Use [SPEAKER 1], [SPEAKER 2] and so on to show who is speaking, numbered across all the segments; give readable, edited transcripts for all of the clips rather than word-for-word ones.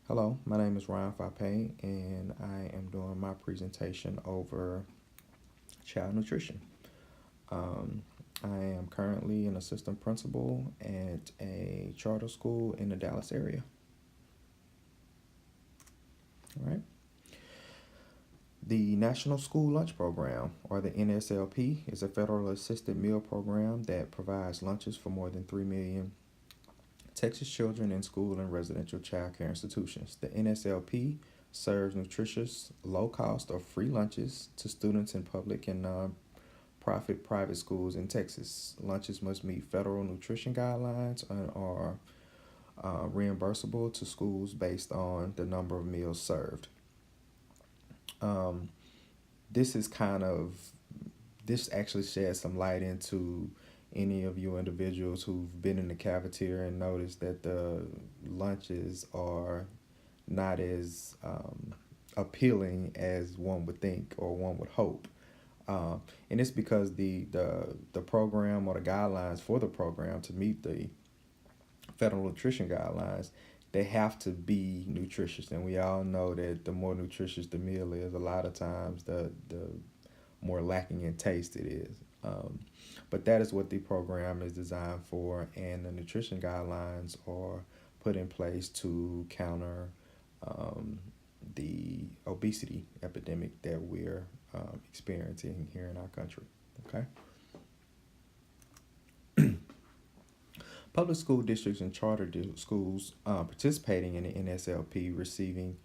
[SPEAKER 1] Hello, my name is Ryan Fape, and I am doing my presentation over child nutrition. Um, I am currently an assistant principal at a charter school in the Dallas area. All right. The National School Lunch Program, or the NSLP, is a federal assisted meal program that provides lunches for more than 3 million Texas children in school and residential child care institutions. The NSLP serves nutritious, low cost, or free lunches to students in public and non-profit private schools in Texas. Lunches must meet federal nutrition guidelines and are reimbursable to schools based on the number of meals served. Um, this is kind of this actually sheds some light into any of you individuals who've been in the cafeteria and noticed that the lunches are not as appealing as one would think or one would hope. And it's because the program or the guidelines for the program to meet the federal nutrition guidelines, they have to be nutritious. And we all know that the more nutritious the meal is, a lot of times the more lacking in taste it is. But that is what the program is designed for, and the nutrition guidelines are put in place to counter um, the obesity epidemic that we're experiencing here in our country. Okay. Public school districts and charter schools participating in the NSLP receiving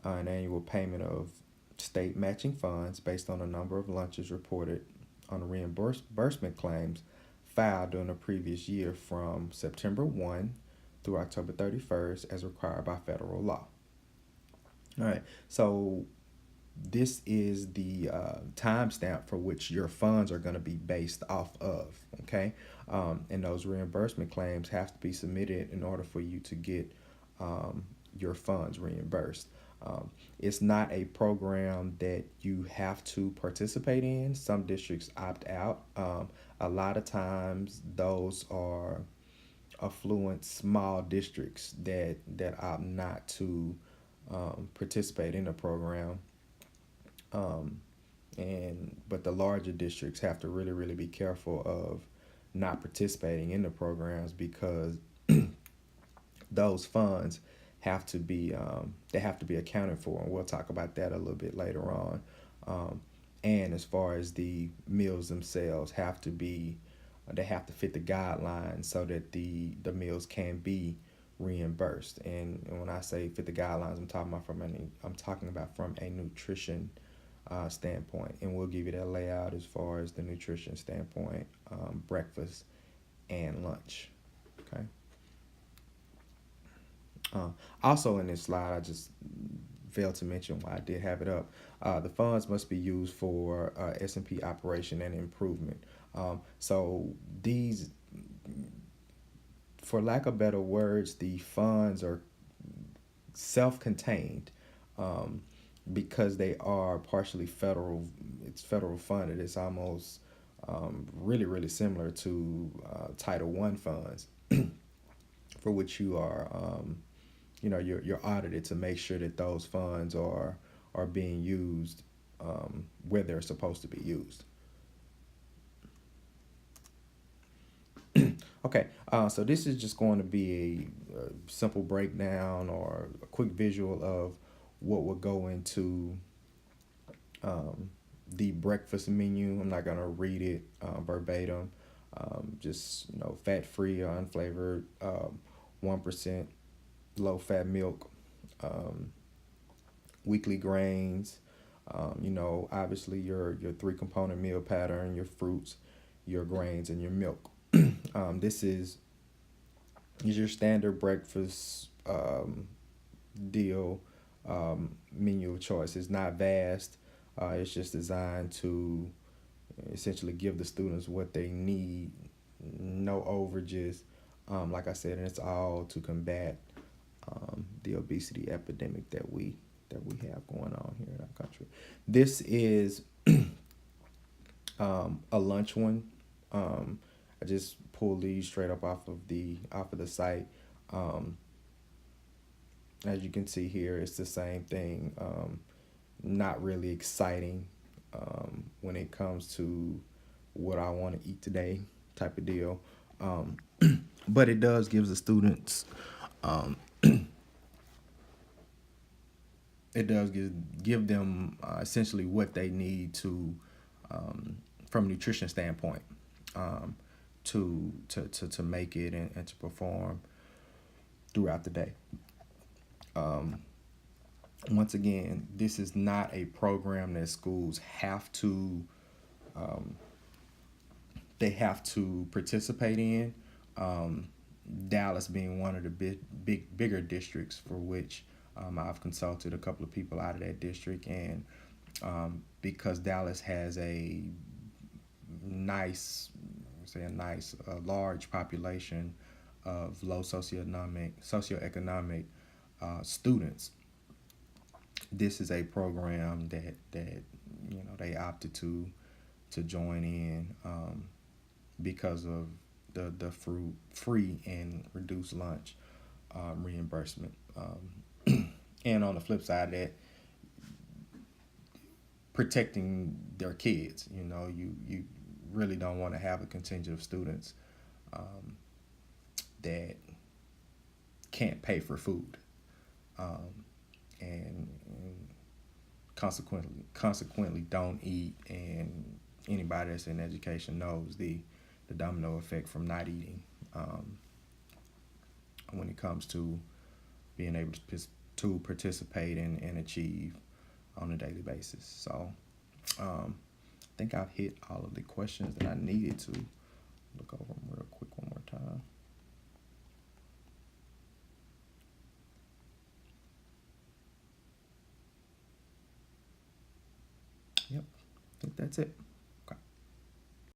[SPEAKER 1] an annual payment of state matching funds based on the number of lunches reported on reimbursement claims filed during the previous year from September 1 through October 31st as required by federal law. All right, so this is the timestamp for which your funds are going to be based off of. Okay, and those reimbursement claims have to be submitted in order for you to get your funds reimbursed. It's not a program that you have to participate in. Some districts opt out. A lot of times, those are affluent small districts that opt not to participate in the program. Um, and but the larger districts have to really be careful of not participating in the programs because those funds have to be they have to be accounted for, and we'll talk about that a little bit later on. And as far as the meals themselves have to be, they have to fit the guidelines so that the meals can be reimbursed. And when I say fit the guidelines, I'm talking about from a nutrition standpoint, and we'll give you that layout as far as the nutrition standpoint, breakfast and lunch. Okay. Uh, Also, in this slide, I just failed to mention why I did have it up. The funds must be used for S&P operation and improvement. So these, for lack of better words, the funds are self-contained um, because they are partially federal. It's federal funded. It's almost really similar to Title One funds, for which you are you're audited to make sure that those funds are being used where they're supposed to be used. Okay, so this is just going to be a simple breakdown or a quick visual of what would go into um, the breakfast menu. I'm not gonna read it verbatim. Just fat free or unflavored, 1% low fat milk, um, weekly grains. Obviously your three component meal pattern, your fruits, your grains, and your milk. This is your standard breakfast deal menu of choice. It's not vast. It's just designed to essentially give the students what they need, no overages. Like I said, and it's all to combat the obesity epidemic that we have going on here in our country. This is a lunch one. I just pulled these straight up off of the site. Um, as you can see here, it's the same thing. Not really exciting when it comes to what I want to eat today type of deal. Um, but it does gives the students um, it does give them essentially what they need to from a nutrition standpoint um, to make it and to perform throughout the day. Um, Once again, this is not a program that schools have to um, they have to participate in. Um, Dallas being one of the bigger districts for which I've consulted a couple of people out of that district, and because Dallas has a nice, large population of low socioeconomic students. This is a program that they opted to join in because of the free and reduced lunch reimbursement. And on the flip side of that, protecting their kids. You really don't want to have a contingent of students um, that can't pay for food, um, and consequently don't eat. And anybody that's in education knows the domino effect from not eating when it comes to being able to participate and achieve on a daily basis. So I think I've hit all of the questions that I needed to. Look over them real quick one more time. Yep, I think that's it.